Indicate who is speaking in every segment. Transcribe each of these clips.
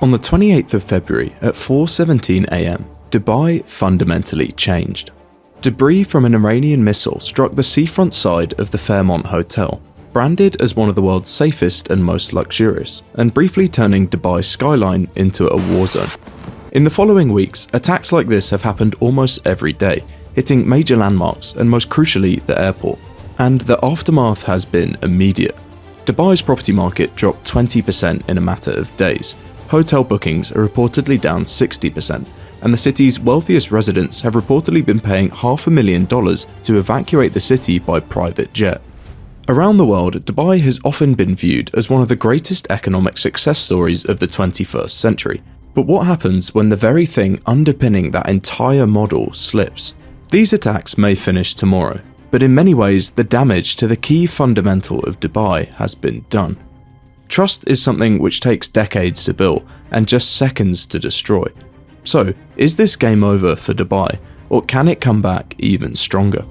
Speaker 1: On the 28th of February at 4:17 AM, Dubai fundamentally changed. Debris from an Iranian missile struck the seafront side of the Fairmont Hotel, branded as one of the world's safest and most luxurious, and briefly turning Dubai's skyline into a war zone. In the following weeks, attacks like this have happened almost every day, hitting major landmarks and most crucially the airport. And the aftermath has been immediate. Dubai's property market dropped 20% in a matter of days. Hotel bookings are reportedly down 60%, and the city's wealthiest residents have reportedly been paying $500,000 to evacuate the city by private jet. Around the world, Dubai has often been viewed as one of the greatest economic success stories of the 21st century. But what happens when the very thing underpinning that entire model slips? These attacks may finish tomorrow, but in many ways the damage to the key fundamental of Dubai has been done. Trust is something which takes decades to build and just seconds to destroy. So, is this game over for Dubai, or can it come back even stronger?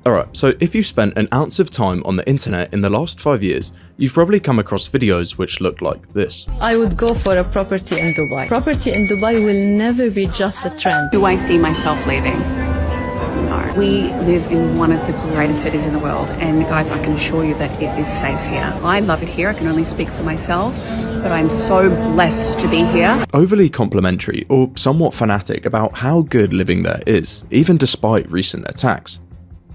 Speaker 1: Alright, so if you've spent an ounce of time on the internet in the last 5 years, you've probably come across videos which look like this.
Speaker 2: I would go for a property in Dubai. Property in Dubai will never be just a trend.
Speaker 3: Do I see myself leaving? No. We live in one of the greatest cities in the world, and guys, I can assure you that it is safe here. I love it here, I can only speak for myself, but I'm so blessed to be here.
Speaker 1: Overly complimentary or somewhat fanatic about how good living there is, even despite recent attacks.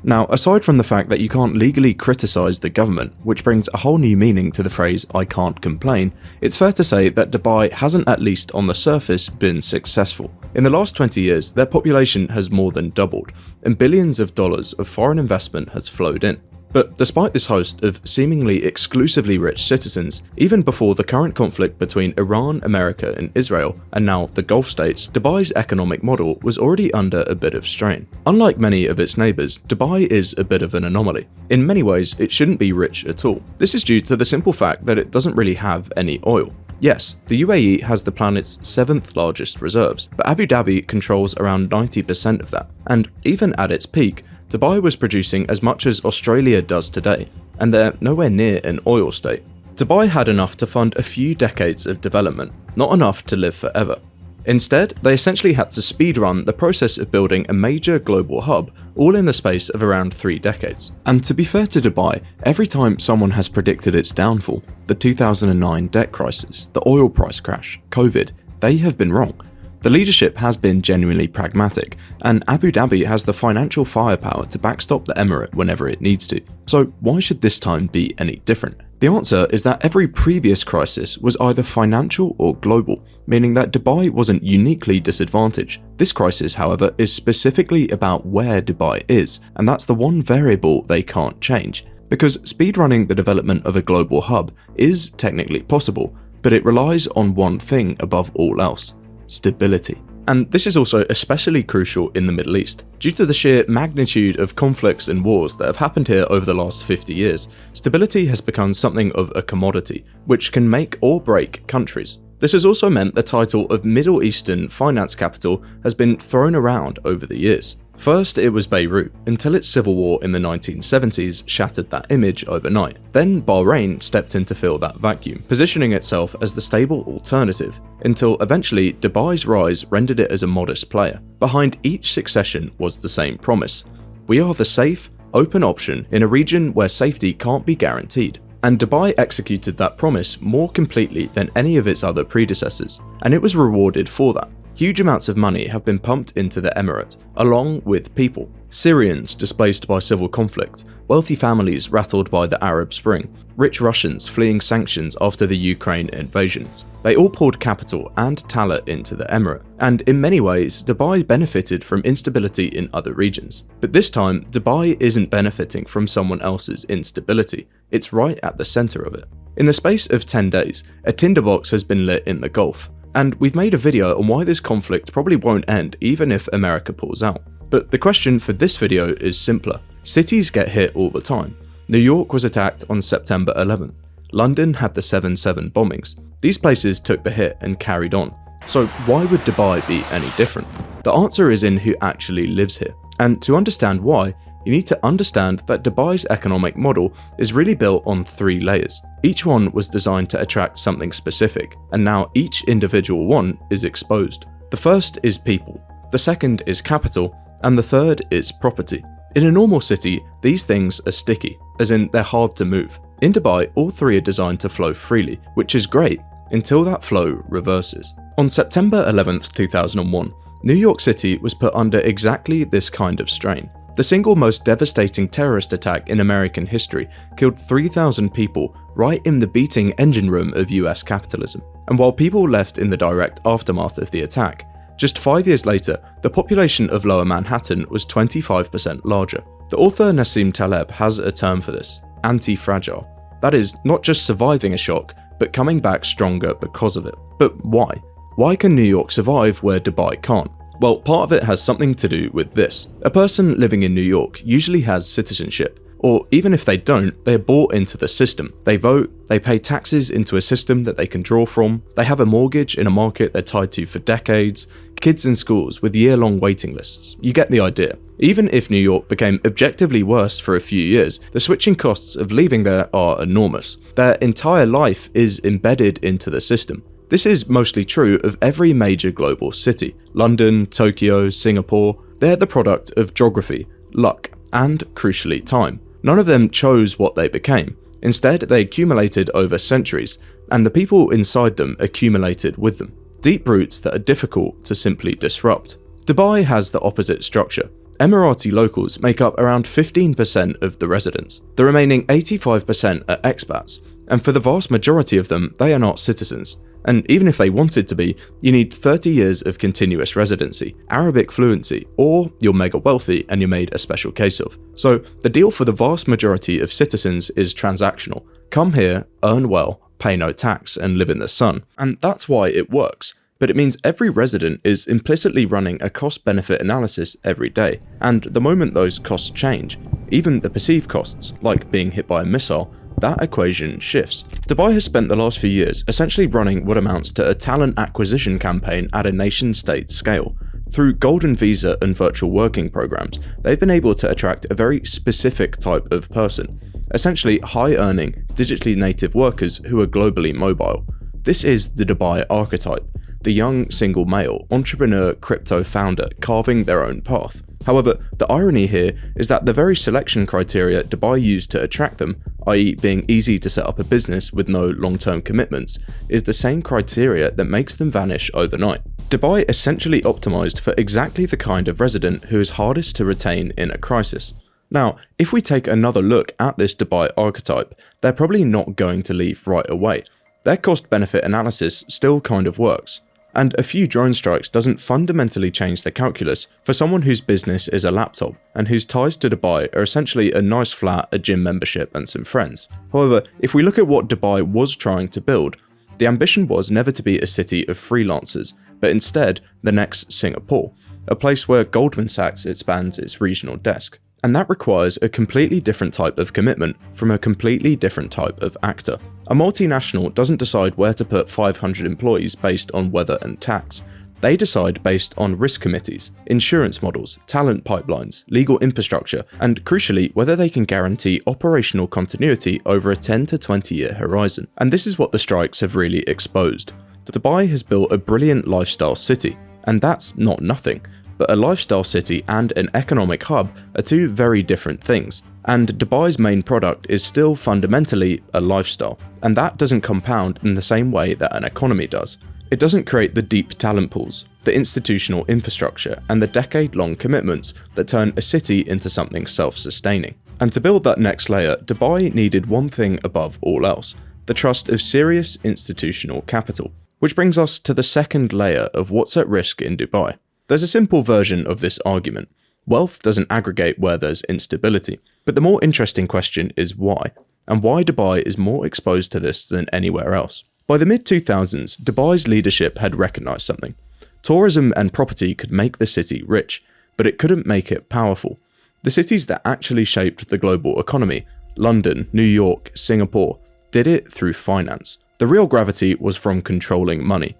Speaker 1: Now, aside from the fact that you can't legally criticise the government, which brings a whole new meaning to the phrase "I can't complain," it's fair to say that Dubai hasn't, at least on the surface, been successful. In the last 20 years, their population has more than doubled, and billions of dollars of foreign investment has flowed in. But despite this host of seemingly exclusively rich citizens, even before the current conflict between Iran, America and Israel, and now the Gulf states, Dubai's economic model was already under a bit of strain. Unlike many of its neighbours, Dubai is a bit of an anomaly. In many ways, it shouldn't be rich at all. This is due to the simple fact that it doesn't really have any oil. Yes, the UAE has the planet's 7th largest reserves, but Abu Dhabi controls around 90% of that. And even at its peak, Dubai was producing as much as Australia does today, and they're nowhere near an oil state. Dubai had enough to fund a few decades of development, not enough to live forever. Instead, they essentially had to speedrun the process of building a major global hub, all in the space of around 3 decades. And to be fair to Dubai, every time someone has predicted its downfall, the 2009 debt crisis, the oil price crash, COVID, they have been wrong. The leadership has been genuinely pragmatic, and Abu Dhabi has the financial firepower to backstop the emirate whenever it needs to. So why should this time be any different? The answer is that every previous crisis was either financial or global, meaning that Dubai wasn't uniquely disadvantaged. This crisis, however, is specifically about where Dubai is, and that's the one variable they can't change. Because speedrunning the development of a global hub is technically possible, but it relies on one thing above all else: stability. And this is also especially crucial in the Middle East. Due to the sheer magnitude of conflicts and wars that have happened here over the last 50 years, stability has become something of a commodity, which can make or break countries. This has also meant the title of Middle Eastern finance capital has been thrown around over the years. First, it was Beirut, until its civil war in the 1970s shattered that image overnight. Then Bahrain stepped in to fill that vacuum, positioning itself as the stable alternative, until eventually Dubai's rise rendered it as a modest player. Behind each succession was the same promise: we are the safe, open option in a region where safety can't be guaranteed. And Dubai executed that promise more completely than any of its other predecessors, and it was rewarded for that. Huge amounts of money have been pumped into the emirate, along with people. Syrians displaced by civil conflict, wealthy families rattled by the Arab Spring, rich Russians fleeing sanctions after the Ukraine invasions. They all poured capital and talent into the emirate, and in many ways, Dubai benefited from instability in other regions. But this time, Dubai isn't benefiting from someone else's instability, it's right at the center of it. In the space of 10 days, a tinderbox has been lit in the Gulf. And we've made a video on why this conflict probably won't end even if America pulls out. But the question for this video is simpler. Cities get hit all the time. New York was attacked on September 11th. London had the 7/7 bombings. These places took the hit and carried on. So why would Dubai be any different? The answer is in who actually lives here. And to understand why, you need to understand that Dubai's economic model is really built on 3 layers. Each one was designed to attract something specific, and now each individual one is exposed. The first is people, the second is capital, and the third is property. In a normal city, these things are sticky, as in they're hard to move. In Dubai, all 3 are designed to flow freely, which is great, until that flow reverses. On September 11th, 2001, New York City was put under exactly this kind of strain. The single most devastating terrorist attack in American history killed 3,000 people right in the beating engine room of US capitalism. And while people left in the direct aftermath of the attack, just 5 years later, the population of Lower Manhattan was 25% larger. The author Nassim Taleb has a term for this: anti-fragile. That is, not just surviving a shock, but coming back stronger because of it. But why? Why can New York survive where Dubai can't? Well, part of it has something to do with this. A person living in New York usually has citizenship, or even if they don't, they're bought into the system. They vote, they pay taxes into a system that they can draw from, they have a mortgage in a market they're tied to for decades, kids in schools with year-long waiting lists. You get the idea. Even if New York became objectively worse for a few years, the switching costs of leaving there are enormous. Their entire life is embedded into the system. This is mostly true of every major global city. London, Tokyo, Singapore, they're the product of geography, luck, and, crucially, time. None of them chose what they became. Instead, they accumulated over centuries, and the people inside them accumulated with them. Deep roots that are difficult to simply disrupt. Dubai has the opposite structure. Emirati locals make up around 15% of the residents. The remaining 85% are expats, and for the vast majority of them, they are not citizens. And even if they wanted to be, you need 30 years of continuous residency, Arabic fluency, or you're mega wealthy and you're made a special case of. So the deal for the vast majority of citizens is transactional. Come here, earn well, pay no tax, and live in the sun. And that's why it works. But it means every resident is implicitly running a cost-benefit analysis every day. And the moment those costs change, even the perceived costs, like being hit by a missile, that equation shifts. Dubai has spent the last few years essentially running what amounts to a talent acquisition campaign at a nation-state scale. Through golden visa and virtual working programs, they've been able to attract a very specific type of person, essentially high-earning, digitally native workers who are globally mobile. This is the Dubai archetype, the young single male, entrepreneur, crypto founder carving their own path. However, the irony here is that the very selection criteria Dubai used to attract them, i.e. being easy to set up a business with no long-term commitments, is the same criteria that makes them vanish overnight. Dubai essentially optimized for exactly the kind of resident who is hardest to retain in a crisis. Now, if we take another look at this Dubai archetype, they're probably not going to leave right away. Their cost-benefit analysis still kind of works. And a few drone strikes doesn't fundamentally change the calculus for someone whose business is a laptop and whose ties to Dubai are essentially a nice flat, a gym membership, and some friends. However, if we look at what Dubai was trying to build, the ambition was never to be a city of freelancers, but instead the next Singapore, a place where Goldman Sachs expands its regional desk. And that requires a completely different type of commitment from a completely different type of actor. A multinational doesn't decide where to put 500 employees based on weather and tax. They decide based on risk committees, insurance models, talent pipelines, legal infrastructure, and crucially, whether they can guarantee operational continuity over a 10 to 20 year horizon. And this is what the strikes have really exposed. Dubai has built a brilliant lifestyle city, and that's not nothing. But a lifestyle city and an economic hub are two very different things. And Dubai's main product is still fundamentally a lifestyle, and that doesn't compound in the same way that an economy does. It doesn't create the deep talent pools, the institutional infrastructure, and the decade-long commitments that turn a city into something self-sustaining. And to build that next layer, Dubai needed one thing above all else: the trust of serious institutional capital. Which brings us to the second layer of what's at risk in Dubai. There's a simple version of this argument. Wealth doesn't aggregate where there's instability. But the more interesting question is why, and why Dubai is more exposed to this than anywhere else. By the mid-2000s, Dubai's leadership had recognized something. Tourism and property could make the city rich, but it couldn't make it powerful. The cities that actually shaped the global economy, London, New York, Singapore, did it through finance. The real gravity was from controlling money.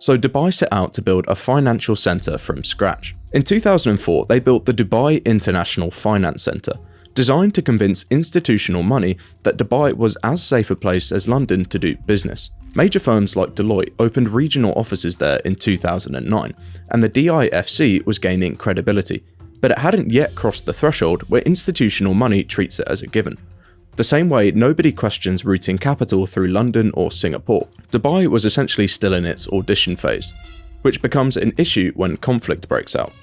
Speaker 1: So Dubai set out to build a financial centre from scratch. In 2004, they built the Dubai International Finance Centre, designed to convince institutional money that Dubai was as safe a place as London to do business. Major firms like Deloitte opened regional offices there in 2009, and the DIFC was gaining credibility, but it hadn't yet crossed the threshold where institutional money treats it as a given. The same way nobody questions routing capital through London or Singapore, Dubai was essentially still in its audition phase, which becomes an issue when conflict breaks out.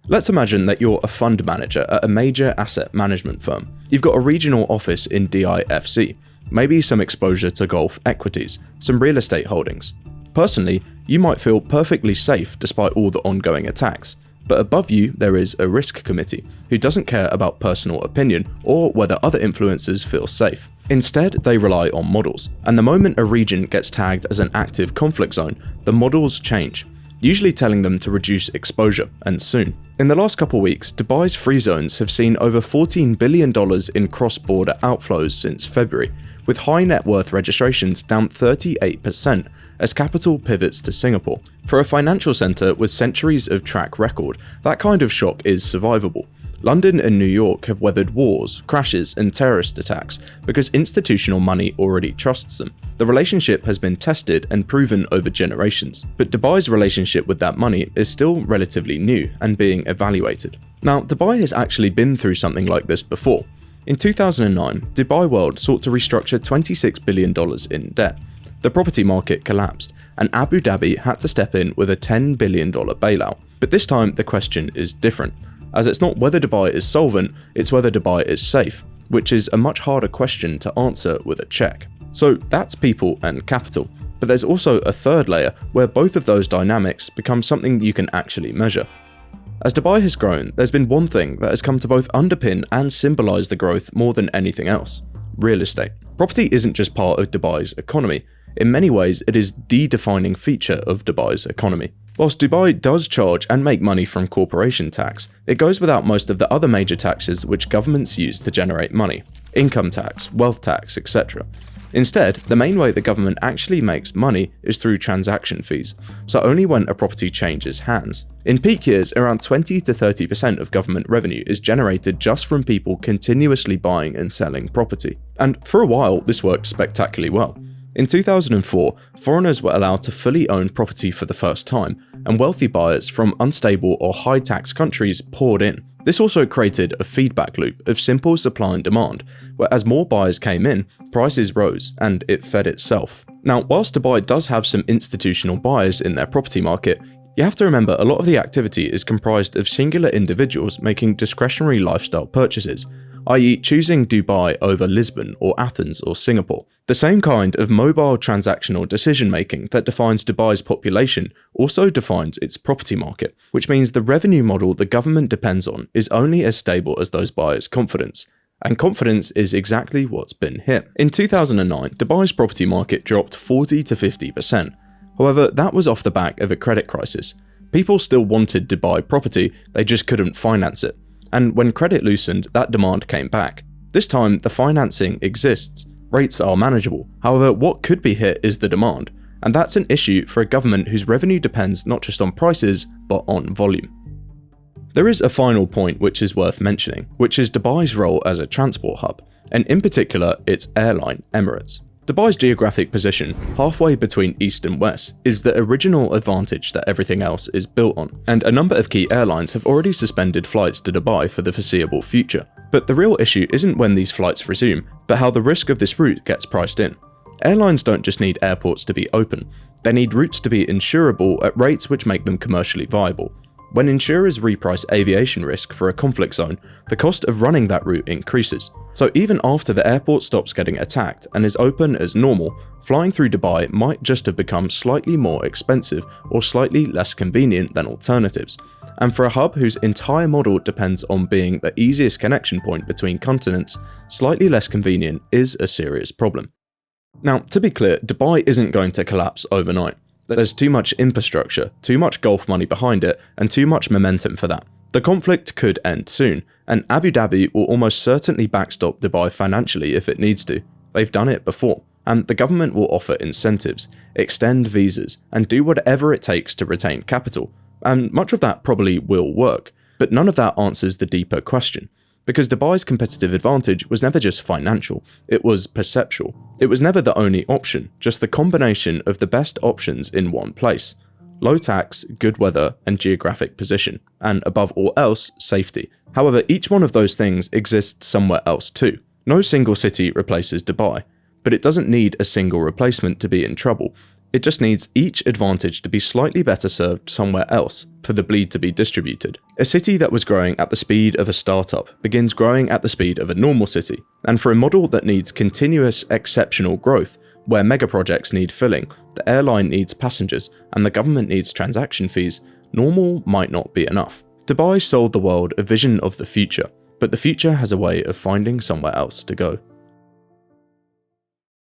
Speaker 1: Let's imagine that you're a fund manager at a major asset management firm. You've got a regional office in DIFC, maybe some exposure to Gulf equities, some real estate holdings. Personally, you might feel perfectly safe despite all the ongoing attacks, but above you there is a risk committee who doesn't care about personal opinion or whether other influencers feel safe. Instead, they rely on models, and the moment a region gets tagged as an active conflict zone, the models change, usually telling them to reduce exposure, and soon. In the last couple weeks, Dubai's free zones have seen over $14 billion in cross-border outflows since February, with high net worth registrations down 38% as capital pivots to Singapore. For a financial centre with centuries of track record, that kind of shock is survivable. London and New York have weathered wars, crashes, and terrorist attacks because institutional money already trusts them. The relationship has been tested and proven over generations, but Dubai's relationship with that money is still relatively new and being evaluated. Now, Dubai has actually been through something like this before. In 2009, Dubai World sought to restructure $26 billion in debt. The property market collapsed, and Abu Dhabi had to step in with a $10 billion bailout. But this time, the question is different, as it's not whether Dubai is solvent, it's whether Dubai is safe, which is a much harder question to answer with a check. So that's people and capital, but there's also a third layer where both of those dynamics become something you can actually measure. As Dubai has grown, there's been one thing that has come to both underpin and symbolise the growth more than anything else: real estate. Property isn't just part of Dubai's economy. In many ways, it is the defining feature of Dubai's economy. Whilst Dubai does charge and make money from corporation tax, it goes without most of the other major taxes which governments use to generate money: income tax, wealth tax, etc. Instead, the main way the government actually makes money is through transaction fees, so only when a property changes hands. In peak years, around 20 to 30% of government revenue is generated just from people continuously buying and selling property. And for a while, this worked spectacularly well. In 2004, foreigners were allowed to fully own property for the first time, and wealthy buyers from unstable or high-tax countries poured in. This also created a feedback loop of simple supply and demand, where as more buyers came in, prices rose, and it fed itself. Now, whilst Dubai does have some institutional buyers in their property market, you have to remember a lot of the activity is comprised of singular individuals making discretionary lifestyle purchases, i.e. choosing Dubai over Lisbon or Athens or Singapore. The same kind of mobile transactional decision-making that defines Dubai's population also defines its property market, which means the revenue model the government depends on is only as stable as those buyers' confidence. And confidence is exactly what's been hit. In 2009, Dubai's property market dropped 40 to 50%. However, that was off the back of a credit crisis. People still wanted to buy property, they just couldn't finance it. And when credit loosened, that demand came back. This time, the financing exists, rates are manageable. However, what could be hit is the demand, and that's an issue for a government whose revenue depends not just on prices, but on volume. There is a final point which is worth mentioning, which is Dubai's role as a transport hub, and in particular, its airline, Emirates. Dubai's geographic position, halfway between east and west, is the original advantage that everything else is built on, and a number of key airlines have already suspended flights to Dubai for the foreseeable future. But the real issue isn't when these flights resume, but how the risk of this route gets priced in. Airlines don't just need airports to be open, they need routes to be insurable at rates which make them commercially viable. When insurers reprice aviation risk for a conflict zone, the cost of running that route increases. So even after the airport stops getting attacked and is open as normal, flying through Dubai might just have become slightly more expensive or slightly less convenient than alternatives. And for a hub whose entire model depends on being the easiest connection point between continents, slightly less convenient is a serious problem. Now, to be clear, Dubai isn't going to collapse overnight. There's too much infrastructure, too much Gulf money behind it, and too much momentum for that. The conflict could end soon, and Abu Dhabi will almost certainly backstop Dubai financially if it needs to. They've done it before. and the government will offer incentives, extend visas, and do whatever it takes to retain capital, and much of that probably will work, but none of that answers the deeper question. Because Dubai's competitive advantage was never just financial, it was perceptual. It was never the only option, just the combination of the best options in one place. Low tax, good weather, and geographic position, and above all else, safety. However, each one of those things exists somewhere else too. No single city replaces Dubai, but it doesn't need a single replacement to be in trouble. It just needs each advantage to be slightly better served somewhere else, for the bleed to be distributed. A city that was growing at the speed of a startup begins growing at the speed of a normal city, and for a model that needs continuous, exceptional growth, where mega projects need filling, the airline needs passengers, and the government needs transaction fees, normal might not be enough. Dubai sold the world a vision of the future, but the future has a way of finding somewhere else to go.